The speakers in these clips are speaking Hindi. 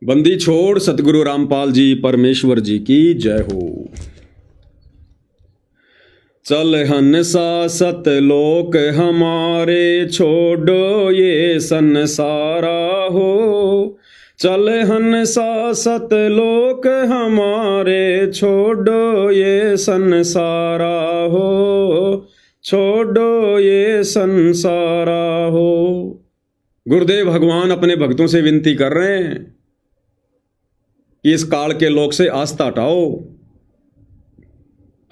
बंदी छोड़ सतगुरु रामपाल जी परमेश्वर जी की जय हो। चल हंसा सतलोक हमारे, छोड़ो ये संसारा हो। चल हंसा सतलोक हमारे, छोड़ो ये संसारा हो। छोड़ो ये संसारा हो। गुरुदेव भगवान अपने भक्तों से विनती कर रहे हैं कि इस काल के लोक से आस्था हटाओ।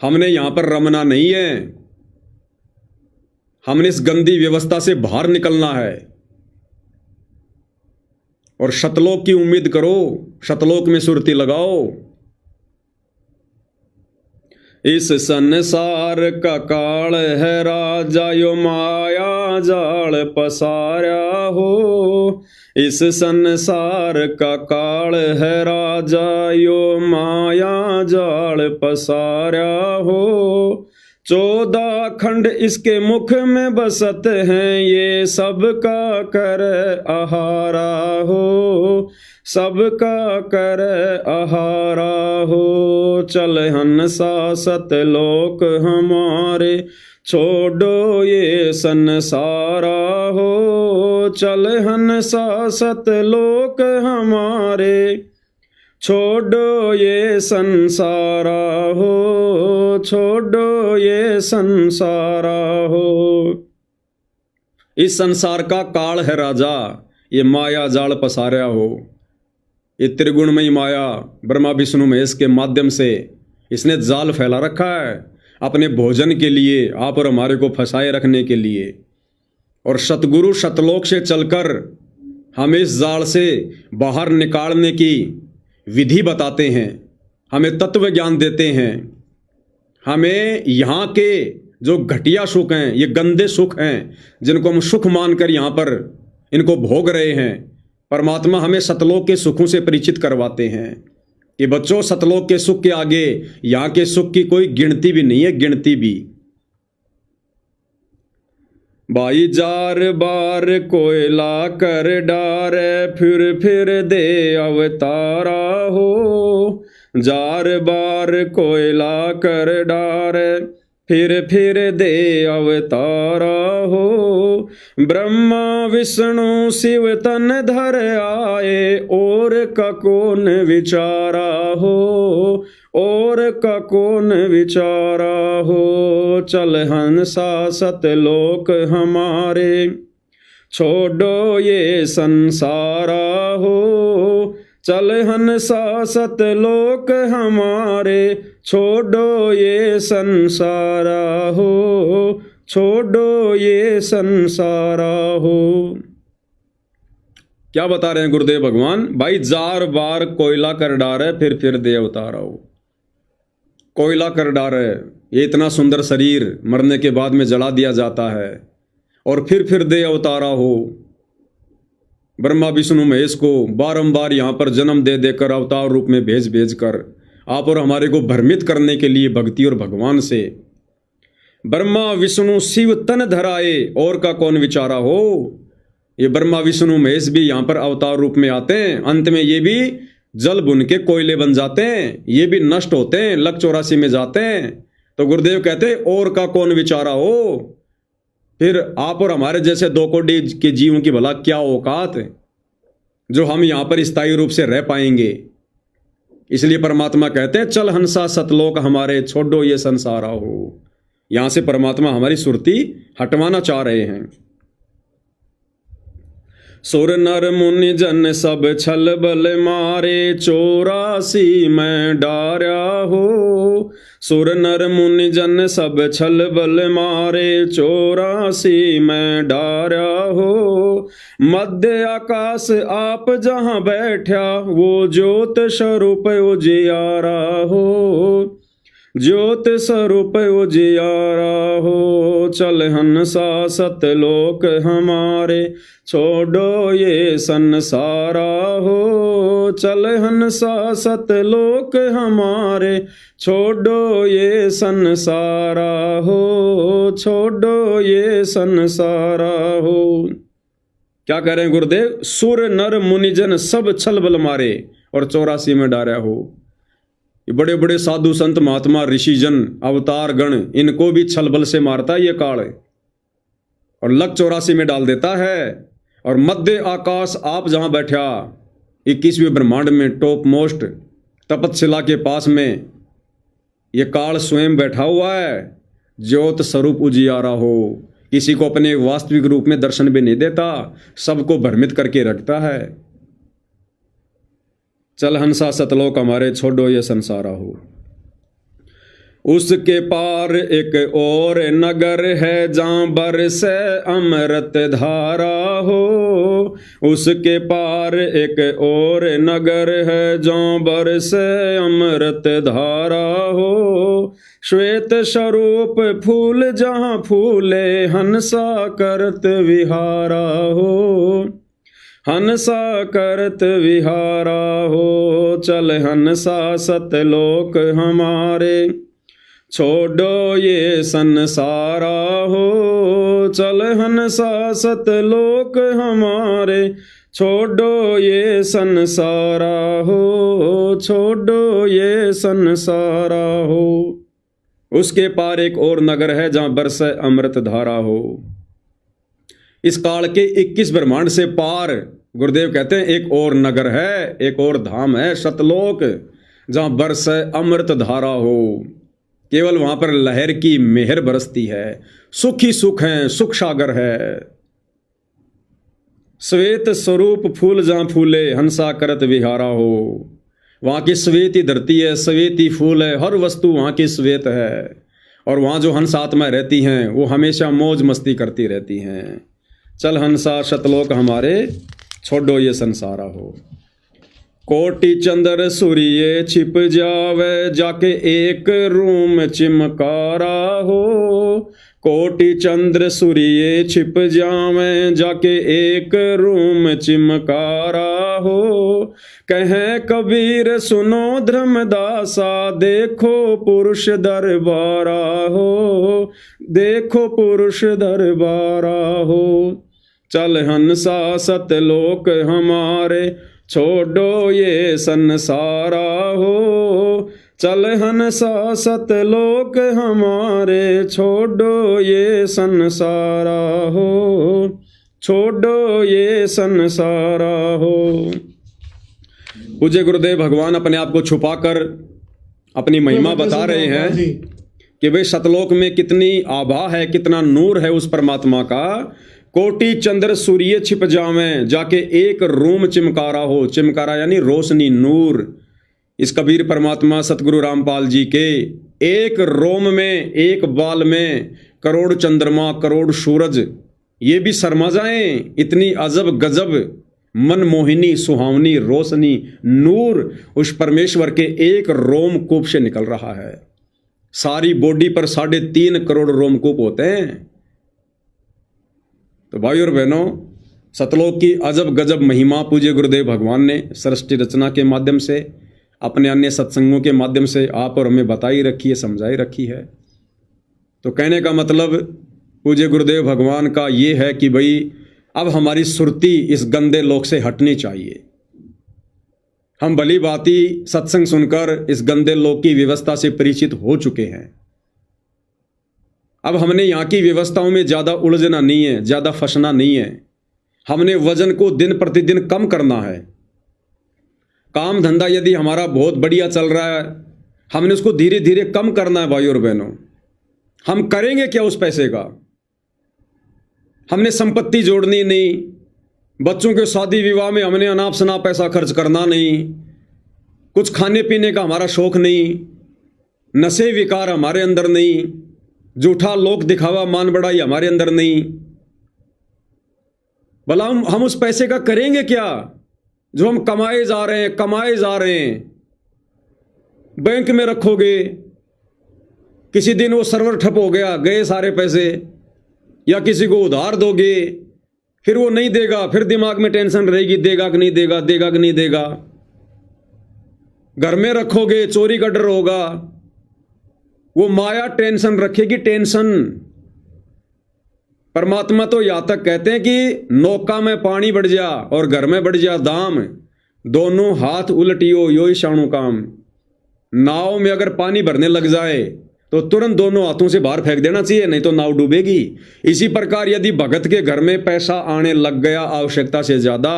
हमने यहां पर रमना नहीं है, हमने इस गंदी व्यवस्था से बाहर निकलना है और शतलोक की उम्मीद करो, शतलोक में सुरती लगाओ। इस संसार का काल है राजा, यो माया जाल पसारा हो। इस संसार का काल है राजा, यो माया जाल पसारा हो। 14 खंड इसके मुख में बसत हैं, ये सबका कर आहारा हो। सबका कर आहारा हो। चल हंसा सतलोक हमारे, छोड़ो ये संसारा हो। चल हंसा सतलोक हमारे, छोड़ो ये संसारा हो। छोड़ो ये संसारा हो। इस संसार का काल है राजा, ये माया जाल पसारा हो। ये त्रिगुणमयी माया ब्रह्मा विष्णु महेश के माध्यम से इसने जाल फैला रखा है अपने भोजन के लिए, आप और हमारे को फंसाए रखने के लिए। और सतगुरु शतलोक से चलकर हमें इस जाल से बाहर निकालने की विधि बताते हैं, हमें तत्व ज्ञान देते हैं। हमें यहाँ के जो घटिया सुख हैं, ये गंदे सुख हैं जिनको हम सुख मानकर यहाँ पर इनको भोग रहे हैं, परमात्मा हमें सतलोक के सुखों से परिचित करवाते हैं कि बच्चों, सतलोक के सुख के आगे यहाँ के सुख की कोई गिनती भी नहीं है, गिनती भी। भाई जार बार कोयला कर डारे, फिर दे अवतारा हो। जार बार कोयला कर डारे, फिर दे अवतारा हो। ब्रह्मा विष्णु शिव तन धर आए, और का कौन विचारा हो। और का कौन विचारा हो। चल हंसा सतलोक हमारे, छोड़ो ये संसारा हो। चल हंसा सतलोक हमारे, छोड़ो ये संसारा हो। छोड़ो ये संसारा हो। क्या बता रहे हैं गुरुदेव भगवान? भाई जार बार कोयला कर डारे, फिर दे अवतारा हो। कोयला कर डारे, ये इतना सुंदर शरीर मरने के बाद में जला दिया जाता है, और फिर दे अवतारा हो। ब्रह्मा विष्णु महेश को बारंबार यहाँ पर जन्म दे देकर अवतार रूप में भेज कर आप और हमारे को भ्रमित करने के लिए भक्ति और भगवान से। ब्रह्मा विष्णु शिव तन धराए, और का कौन विचारा हो। ये ब्रह्मा विष्णु महेश भी यहाँ पर अवतार रूप में आते हैं, अंत में ये भी जल बुन के कोयले बन जाते हैं, ये भी नष्ट होते हैं, लक 84 में जाते हैं। तो गुरुदेव कहते हैं और का कौन विचारा हो। फिर आप और हमारे जैसे 2 कोटि के जीवों की भला क्या औकात है जो हम यहाँ पर स्थायी रूप से रह पाएंगे। इसलिए परमात्मा कहते हैं चल हंसा सतलोक हमारे, छोड़ो ये संसारा हो। यहाँ से परमात्मा हमारी सुरती हटवाना चाह रहे हैं। सुर नर मुनि जन सब छल बल मारे, 84 में डार्या हो। सुर नर मुनि जन सब छल बल मारे, 84 में डार्या हो। मध्य आकाश आप जहां बैठा, वो ज्योत स्वरूप उजियारा हो। ज्योत स्वरूप उजियारा हो। चल हंसा सतलोक हमारे, छोड़ो ये संसारा हो। चल हंसा सतलोक हमारे, छोड़ो ये संसारा हो। छोड़ो ये संसारा हो। क्या कह रहे हैं गुरुदेव? सुर नर मुनिजन सब छल बल मारे और 84 में डारा हो। ये बड़े बड़े साधु संत महात्मा ऋषिजन अवतार गण, इनको भी छल बल से मारता है ये काल, और लक 84 में डाल देता है। और मध्य आकाश आप जहां बैठा 21वें ब्रह्मांड में टॉप मोस्ट तपतशिला के पास में ये काल स्वयं बैठा हुआ है, ज्योत स्वरूप उजियारा हो, किसी को अपने वास्तविक रूप में दर्शन भी नहीं देता, सबको भ्रमित करके रखता है। चल हंसा सतलोक हमारे, छोड़ो ये संसारा हो। उसके पार एक और नगर है जहाँ बरसे अमृत धारा हो। उसके पार एक और नगर है जहाँ बरसे अमृत धारा हो। श्वेत स्वरूप फूल जहाँ फूले हंसा करत विहारा हो। हंसा करत विहारा हो। चल हंसा सतलोक हमारे, छोड़ो ये संसारा हो। चल हंसा सतलोक हमारे, छोड़ो ये संसारा हो। छोड़ो ये संसारा हो। उसके पार एक और नगर है जहां बरसे अमृत धारा हो। इस काल के 21 ब्रह्मांड से पार गुरुदेव कहते हैं एक और नगर है, एक और धाम है सतलोक, जहां बरसे अमृत धारा हो। केवल वहां पर लहर की मेहर बरसती है, सुख ही सुख है, सुख सागर है। श्वेत स्वरूप फूल जहां फूले हंसा करत विहारा हो। वहां की श्वेती धरती है, श्वेती फूल है, हर वस्तु वहां की श्वेत है। और वहां जो हंस आत्मा रहती हैं वो हमेशा मौज मस्ती करती रहती हैं। चल हंसा सतलोक हमारे, छोड़ो ये संसारा हो। कोटि चंद्र सूर्य छिप जावे जाके एक रूम चिमकारा हो। कोटि चंद्र सूर्य छिप जावे जाके एक रूम चिमकारा हो। कहें कबीर सुनो धर्मदासा, देखो पुरुष दरबारा हो। देखो पुरुष दरबारा हो। चल हंसा सतलोक हमारे, छोड़ो ये संसारा हो। चल हंसा सतलोक हमारे, छोड़ो ये संसारा हो। छोड़ो ये संसारा हो। पूज्य गुरुदेव भगवान अपने आप को छुपाकर अपनी महिमा बता रहे हैं कि भाई सतलोक में कितनी आभा है, कितना नूर है उस परमात्मा का। कोटि चंद्र सूर्य छिप जावें जाके एक रूम चिमकारा हो। चिमकारा यानी रोशनी, नूर। इस कबीर परमात्मा सतगुरु रामपाल जी के एक रोम में, एक बाल में करोड़ चंद्रमा, करोड़ सूरज, ये भी शर्मा जाएं। इतनी अजब गजब मनमोहिनी सुहावनी रोशनी, नूर उस परमेश्वर के एक रोमकूप से निकल रहा है। सारी बॉडी पर 3.5 करोड़ रोमकूप होते हैं। तो भाई और बहनों, सतलोक की अजब गजब महिमा पूज्य गुरुदेव भगवान ने सृष्टि रचना के माध्यम से, अपने अन्य सत्संगों के माध्यम से आप और हमें बताई रखी है, समझाई रखी है। तो कहने का मतलब पूज्य गुरुदेव भगवान का ये है कि भाई अब हमारी सुरती इस गंदे लोक से हटनी चाहिए। हम भली भांति सत्संग सुनकर इस गंदे लोक की व्यवस्था से परिचित हो चुके हैं। अब हमने यहाँ की व्यवस्थाओं में ज़्यादा उलझना नहीं है, ज़्यादा फंसना नहीं है। हमने वजन को दिन प्रतिदिन कम करना है। काम धंधा यदि हमारा बहुत बढ़िया चल रहा है, हमने उसको धीरे धीरे कम करना है। भाई और बहनों, हम करेंगे क्या उस पैसे का? हमने संपत्ति जोड़नी नहीं, बच्चों के शादी विवाह में हमने अनाप शनाप पैसा खर्च करना नहीं, कुछ खाने पीने का हमारा शौक नहीं, नशे विकार हमारे अंदर नहीं, झूठा लोक दिखावा मान बढ़ाई हमारे अंदर नहीं। भला हम उस पैसे का करेंगे क्या जो हम कमाए जा रहे हैं, कमाए जा रहे हैं? बैंक में रखोगे, किसी दिन वो सर्वर ठप हो गया, गए सारे पैसे, या किसी को उधार दोगे, फिर वो नहीं देगा, फिर दिमाग में टेंशन रहेगी, देगा कि नहीं देगा, देगा कि नहीं देगा। घर में रखोगे, चोरी का डर होगा, वो माया टेंशन रखेगी, टेंशन। परमात्मा तो यहाँ तक कहते हैं कि नौका में पानी बढ़ जा और घर में बढ़ जा दाम, दोनों हाथ उलटियो यो शाणु काम। नाव में अगर पानी भरने लग जाए तो तुरंत दोनों हाथों से बाहर फेंक देना चाहिए, नहीं तो नाव डूबेगी। इसी प्रकार यदि भगत के घर में पैसा आने लग गया आवश्यकता से ज्यादा,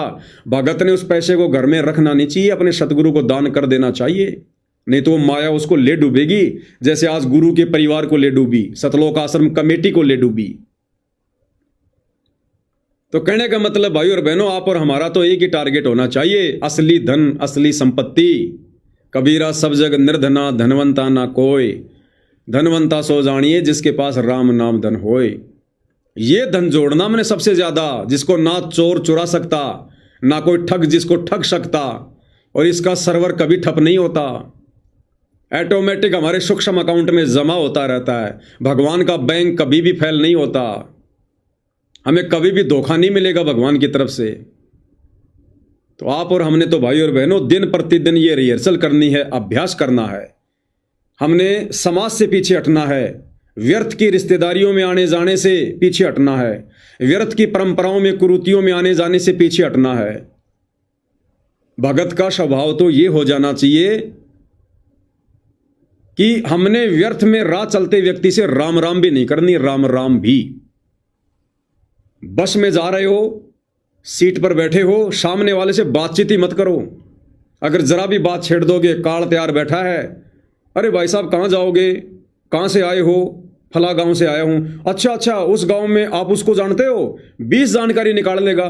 भगत ने उस पैसे को घर में रखना नहीं चाहिए, अपने सतगुरु को दान कर देना चाहिए, नहीं तो वो माया उसको ले डूबेगी, जैसे आज गुरु के परिवार को ले डूबी, सतलोक आश्रम कमेटी को ले डूबी। तो कहने का मतलब भाई और बहनों, आप और हमारा तो एक ही टारगेट होना चाहिए, असली धन असली संपत्ति। कबीरा सब जग निर्धना धनवंता ना कोई, धनवंता सो जानिए जिसके पास राम नाम धन होए। ये धन जोड़ना मैंने सबसे ज्यादा, जिसको ना चोर चुरा सकता, ना कोई ठग जिसको ठग सकता, और इसका सर्वर कभी ठप नहीं होता, ऑटोमेटिक हमारे सूक्ष्म अकाउंट में जमा होता रहता है। भगवान का बैंक कभी भी फेल नहीं होता, हमें कभी भी धोखा नहीं मिलेगा भगवान की तरफ से। तो आप और हमने तो भाई और बहनों दिन प्रतिदिन ये रिहर्सल करनी है, अभ्यास करना है। हमने समाज से पीछे हटना है, व्यर्थ की रिश्तेदारियों में आने जाने से पीछे हटना है, व्यर्थ की परंपराओं में कुरीतियों में आने जाने से पीछे हटना है। भगत का स्वभाव तो ये हो जाना चाहिए कि हमने व्यर्थ में राह चलते व्यक्ति से राम राम भी नहीं करनी, राम राम भी। बस में जा रहे हो, सीट पर बैठे हो, सामने वाले से बातचीत ही मत करो। अगर जरा भी बात छेड़ दोगे, काल तैयार बैठा है, अरे भाई साहब कहाँ जाओगे, कहाँ से आए हो, फला गांव से आया हूं। अच्छा, उस गांव में आप उसको जानते हो, 20 जानकारी निकाल लेगा।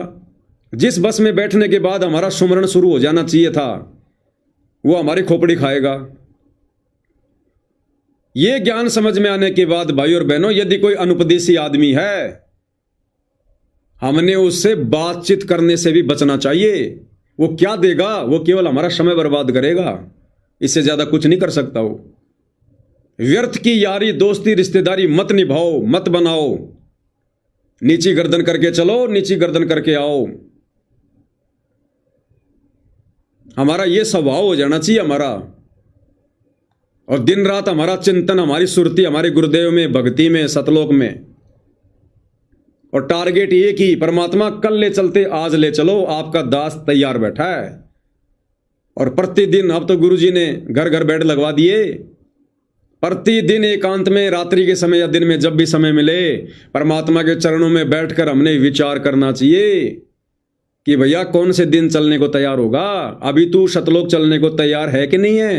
जिस बस में बैठने के बाद हमारा सुमरण शुरू हो जाना चाहिए था, वो हमारी खोपड़ी खाएगा। ये ज्ञान समझ में आने के बाद भाई और बहनों, यदि कोई अनुपदेशी आदमी है, हमने उससे बातचीत करने से भी बचना चाहिए। वो क्या देगा, वो केवल हमारा समय बर्बाद करेगा, इससे ज्यादा कुछ नहीं कर सकता। वो व्यर्थ की यारी दोस्ती रिश्तेदारी मत निभाओ, मत बनाओ। नीची गर्दन करके चलो, नीची गर्दन करके आओ। हमारा ये स्वभाव हो जाना चाहिए हमारा, और दिन रात हमारा चिंतन, हमारी सुरती हमारे गुरुदेव में, भक्ति में, सतलोक में, और टारगेट एक ही, परमात्मा कल ले चलते आज ले चलो, आपका दास तैयार बैठा है। और प्रतिदिन, अब तो गुरुजी ने घर घर बेड लगवा दिए, प्रतिदिन एकांत में, रात्रि के समय या दिन में, जब भी समय मिले, परमात्मा के चरणों में बैठकर हमने विचार करना चाहिए कि भैया कौन से दिन चलने को तैयार होगा। अभी तू सतलोक चलने को तैयार है कि नहीं है?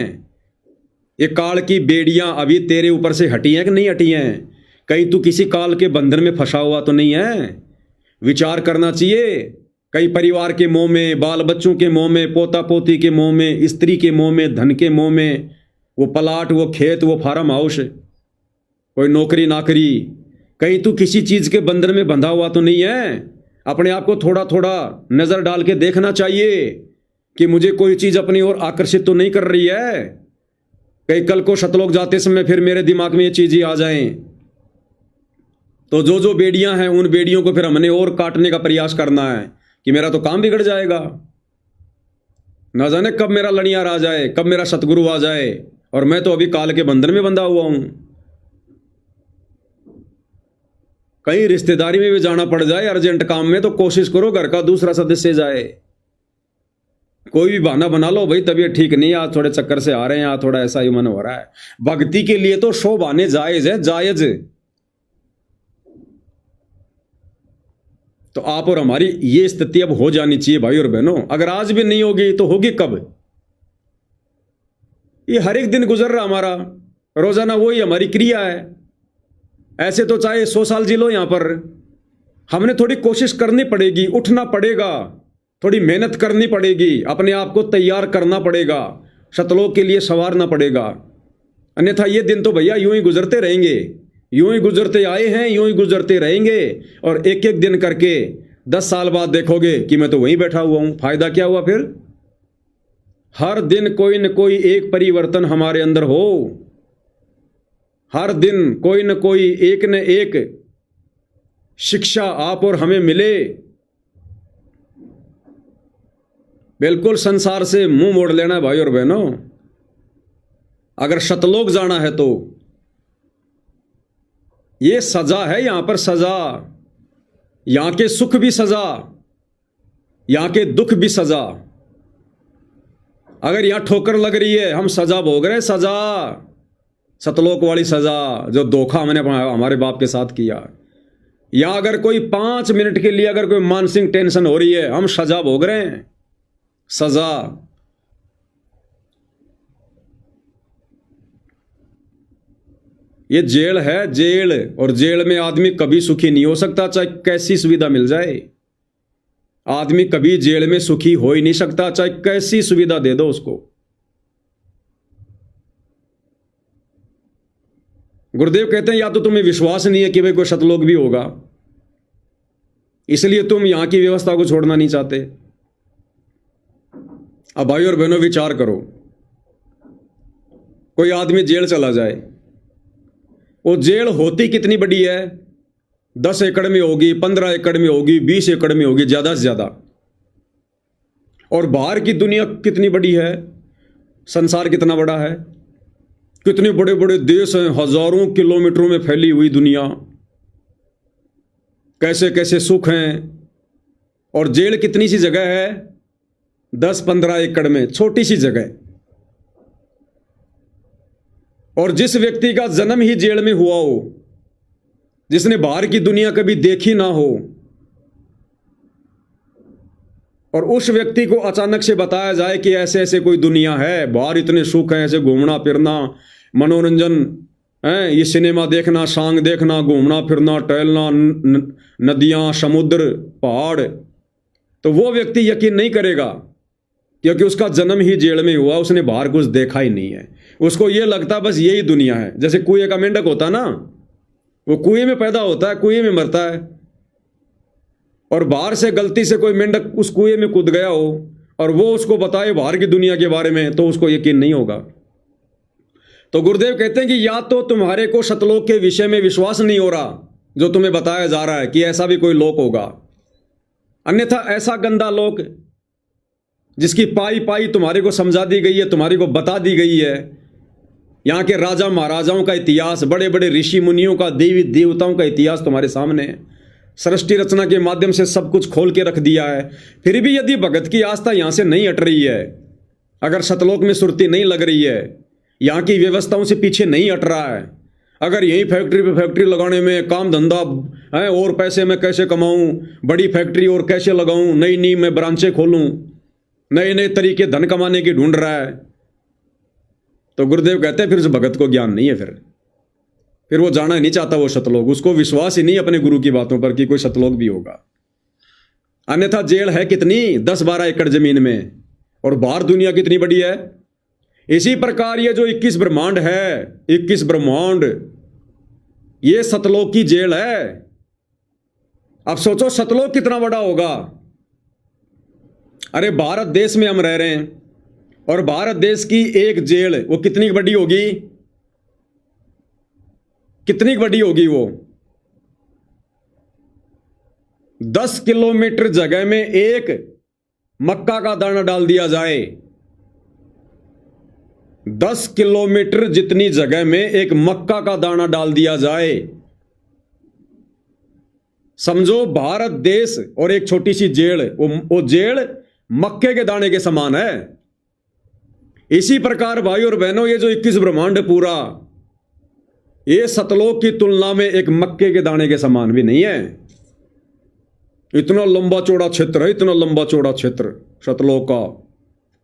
ये काल की बेड़ियां अभी तेरे ऊपर से हटी हैं कि नहीं हटी हैं? कहीं तू किसी काल के बंधन में फंसा हुआ तो नहीं है? विचार करना चाहिए। कहीं परिवार के मोह में, बाल बच्चों के मोह में, पोता पोती के मोह में, स्त्री के मोह में, धन के मोह में, वो प्लाट, वो खेत, वो फार्म हाउस, कोई नौकरी नाकरी, कहीं तू किसी चीज के बंधन में बंधा हुआ तो नहीं है? अपने आप को थोड़ा थोड़ा नजर डाल के देखना चाहिए कि मुझे कोई चीज अपनी ओर आकर्षित तो नहीं कर रही है। कहीं कल को सतलोक जाते समय फिर मेरे दिमाग में ये चीज ही आ जाए, तो जो जो बेड़ियां हैं उन बेड़ियों को फिर हमने और काटने का प्रयास करना है कि मेरा तो काम बिगड़ जाएगा। ना जाने कब मेरा लड़ियार आ जाए, कब मेरा सतगुरु आ जाए, और मैं तो अभी काल के बंधन में बंधा हुआ हूं। कहीं रिश्तेदारी में भी जाना पड़ जाए अर्जेंट काम में, तो कोशिश करो घर का दूसरा सदस्य जाए। कोई भी बहाना बना लो, भाई तबीयत ठीक नहीं, आज थोड़े चक्कर से आ रहे हैं, आज थोड़ा ऐसा ही मन हो रहा है। भक्ति के लिए तो 100 बहाने जायज है, जायज। तो आप और हमारी ये स्थिति अब हो जानी चाहिए भाई और बहनों। अगर आज भी नहीं होगी तो होगी कब? ये हर एक दिन गुजर रहा हमारा, रोजाना वही हमारी क्रिया है। ऐसे तो चाहे 100 साल जी लो यहां पर, हमने थोड़ी कोशिश करनी पड़ेगी, उठना पड़ेगा, थोड़ी मेहनत करनी पड़ेगी, अपने आप को तैयार करना पड़ेगा, सतलोक के लिए संवारना पड़ेगा। अन्यथा ये दिन तो भैया यूं ही गुजरते रहेंगे, यूं ही गुजरते आए हैं, यूं ही गुजरते रहेंगे। और एक एक दिन करके 10 साल बाद देखोगे कि मैं तो वहीं बैठा हुआ हूं। फायदा क्या हुआ फिर? हर दिन कोई न कोई एक परिवर्तन हमारे अंदर हो, हर दिन कोई न कोई एक न एक शिक्षा आप और हमें मिले। बिल्कुल संसार से मुंह मोड़ लेना है भाई और बहनों। अगर सतलोक जाना है तो ये सजा है, यहां पर सजा। यहाँ के सुख भी सजा, यहाँ के दुख भी सजा। अगर यहाँ ठोकर लग रही है, हम सजा भोग रहे हैं, सजा, सतलोक वाली सजा, जो धोखा हमने हमारे बाप के साथ किया। या अगर कोई 5 मिनट के लिए अगर कोई मानसिक टेंशन हो रही है, हम सजा भोग रहे हैं, सजा। ये जेल है, जेल। और जेल में आदमी कभी सुखी नहीं हो सकता, चाहे कैसी सुविधा मिल जाए। आदमी कभी जेल में सुखी हो ही नहीं सकता, चाहे कैसी सुविधा दे दो उसको। गुरुदेव कहते हैं या तो तुम्हें विश्वास नहीं है कि भाई कोई सतलोक भी होगा, इसलिए तुम यहां की व्यवस्था को छोड़ना नहीं चाहते। अब भाई और बहनों विचार करो, कोई आदमी जेल चला जाए, वो जेल होती कितनी बड़ी है? 10 एकड़ में होगी, 15 एकड़ में होगी, 20 एकड़ में होगी, ज्यादा से ज्यादा। और बाहर की दुनिया कितनी बड़ी है, संसार कितना बड़ा है, कितने बड़े बड़े देश हैं, हजारों किलोमीटरों में फैली हुई दुनिया, कैसे कैसे सुख हैं। और जेल कितनी सी जगह है? 10-15 एकड़ में, छोटी सी जगह। और जिस व्यक्ति का जन्म ही जेल में हुआ हो, जिसने बाहर की दुनिया कभी देखी ना हो, और उस व्यक्ति को अचानक से बताया जाए कि ऐसे ऐसे कोई दुनिया है, बाहर इतने सुख हैं, ऐसे घूमना फिरना, मनोरंजन है, ये सिनेमा देखना, सांग देखना, घूमना फिरना, टहलना, नदियां, समुद्र, पहाड़, तो वो व्यक्ति यकीन नहीं करेगा, क्योंकि उसका जन्म ही जेल में हुआ, उसने बाहर कुछ देखा ही नहीं है। उसको ये लगता बस यही दुनिया है। जैसे कुएं का मेंढक होता ना, वो कुएं में पैदा होता है, कुएं में मरता है, और बाहर से गलती से कोई मेंढक उस कुएं में कूद गया हो और वो उसको बताए बाहर की दुनिया के बारे में, तो उसको यकीन नहीं होगा। तो गुरुदेव कहते हैं कि या तो तुम्हारे को सतलोक के विषय में विश्वास नहीं हो रहा जो तुम्हें बताया जा रहा है कि ऐसा भी कोई लोक होगा, अन्यथा ऐसा गंदा लोक जिसकी पाई पाई तुम्हारे को समझा दी गई है, तुम्हारे को बता दी गई है, यहाँ के राजा महाराजाओं का इतिहास, बड़े बड़े ऋषि मुनियों का, देवी देवताओं का इतिहास तुम्हारे सामने है, सृष्टि रचना के माध्यम से सब कुछ खोल के रख दिया है। फिर भी यदि भगत की आस्था यहाँ से नहीं हट रही है, अगर सतलोक में सुरती नहीं लग रही है, यहाँ की व्यवस्थाओं से पीछे नहीं हट रहा है, अगर यही फैक्ट्री पे फैक्ट्री लगाने में काम धंधा है, और पैसे मैं कैसे कमाऊं, बड़ी फैक्ट्री और कैसे लगाऊं, नई नई मैं ब्रांचें खोलूं, नए नए तरीके धन कमाने की ढूंढ रहा है, तो गुरुदेव कहते हैं फिर उस भगत को ज्ञान नहीं है, फिर वो जाना नहीं चाहता वो सतलोक, उसको विश्वास ही नहीं अपने गुरु की बातों पर कि कोई सतलोक भी होगा। अन्यथा जेल है कितनी, 10-12 एकड़ जमीन में, और बाहर दुनिया कितनी बड़ी है। इसी प्रकार ये जो 21 ब्रह्मांड है, 21 ब्रह्मांड, ये सतलोक की जेल है। अब सोचो सतलोक कितना बड़ा होगा। अरे भारत देश में हम रह रहे हैं, और भारत देश की एक जेल वो कितनी बड़ी होगी, कितनी बड़ी होगी वो? 10 किलोमीटर जगह में एक मक्का का दाना डाल दिया जाए, 10 किलोमीटर जितनी जगह में एक मक्का का दाना डाल दिया जाए, समझो भारत देश और एक छोटी सी जेल, वो जेल मक्के के दाने के समान है। इसी प्रकार भाई और बहनों, ये जो 21 ब्रह्मांड पूरा, ये सतलोक की तुलना में एक मक्के के दाने के समान भी नहीं है। इतना लंबा चौड़ा क्षेत्र है, इतना लंबा चौड़ा क्षेत्र सतलोक का,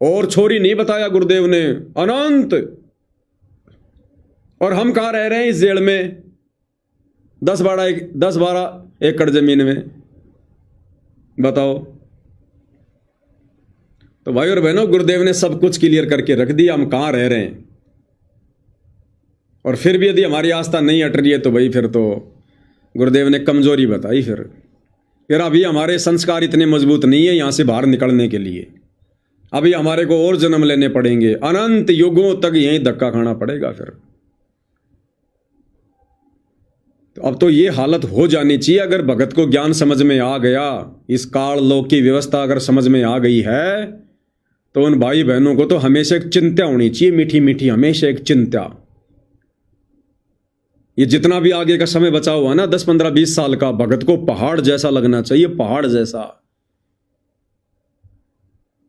और छोरी नहीं बताया गुरुदेव ने, अनंत। और हम कहां रह रहे हैं इस जेल में, 10-12 एकड़ जमीन में, बताओ। तो भाई और बहनों, गुरुदेव ने सब कुछ क्लियर करके रख दिया हम कहां रह रहे हैं। और फिर भी यदि हमारी आस्था नहीं हट रही है, तो भाई फिर तो गुरुदेव ने कमजोरी बताई। फिर अभी हमारे संस्कार इतने मजबूत नहीं है यहां से बाहर निकलने के लिए, अभी हमारे को और जन्म लेने पड़ेंगे, अनंत युगों तक यहीं धक्का खाना पड़ेगा। फिर तो अब तो ये हालत हो जानी चाहिए। अगर भगत को ज्ञान समझ में आ गया, इस काल लोक की व्यवस्था अगर समझ में आ गई है, तो उन भाई बहनों को तो हमेशा एक चिंता होनी चाहिए, मीठी मीठी हमेशा एक चिंता ये जितना भी आगे का समय बचा हुआ ना 10 15 20 साल का, भगत को पहाड़ जैसा लगना चाहिए, पहाड़ जैसा।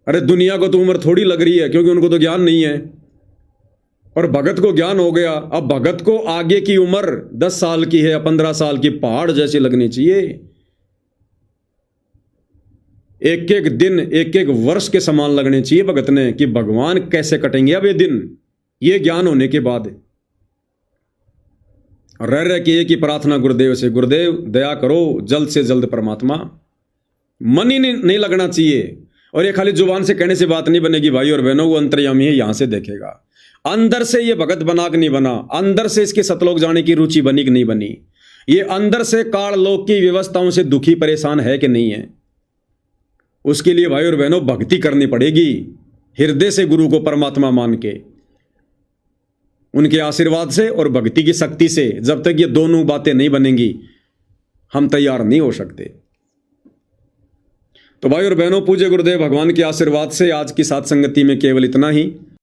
अरे दुनिया को तो उम्र थोड़ी लग रही है, क्योंकि उनको तो ज्ञान नहीं है, और भगत को ज्ञान हो गया। अब भगत को आगे की उम्र 10 साल की है या 15 साल की, पहाड़ जैसी लगनी चाहिए। एक एक दिन, एक एक वर्ष के समान लगने चाहिए भगत ने, कि भगवान कैसे कटेंगे अब ये दिन, ये ज्ञान होने के बाद। रह रह के एक ही प्रार्थना गुरुदेव से, गुरुदेव दया करो जल्द से जल्द परमात्मा। मन ही नहीं लगना चाहिए। और ये खाली जुबान से कहने से बात नहीं बनेगी भाई और बहनों, वो अंतर्यामी है, यहां से देखेगा। अंदर से ये भगत बना कि नहीं बना, अंदर से इसके सतलोक जाने की रुचि बनी कि नहीं बनी, ये अंदर से काल लोक की व्यवस्थाओं से दुखी परेशान है कि नहीं है। उसके लिए भाई और बहनों भक्ति करनी पड़ेगी, हृदय से गुरु को परमात्मा मान के, उनके आशीर्वाद से और भक्ति की शक्ति से। जब तक ये दोनों बातें नहीं बनेंगी हम तैयार नहीं हो सकते। तो भाई और बहनों, पूज्य गुरुदेव भगवान के आशीर्वाद से आज की साथ संगति में केवल इतना ही।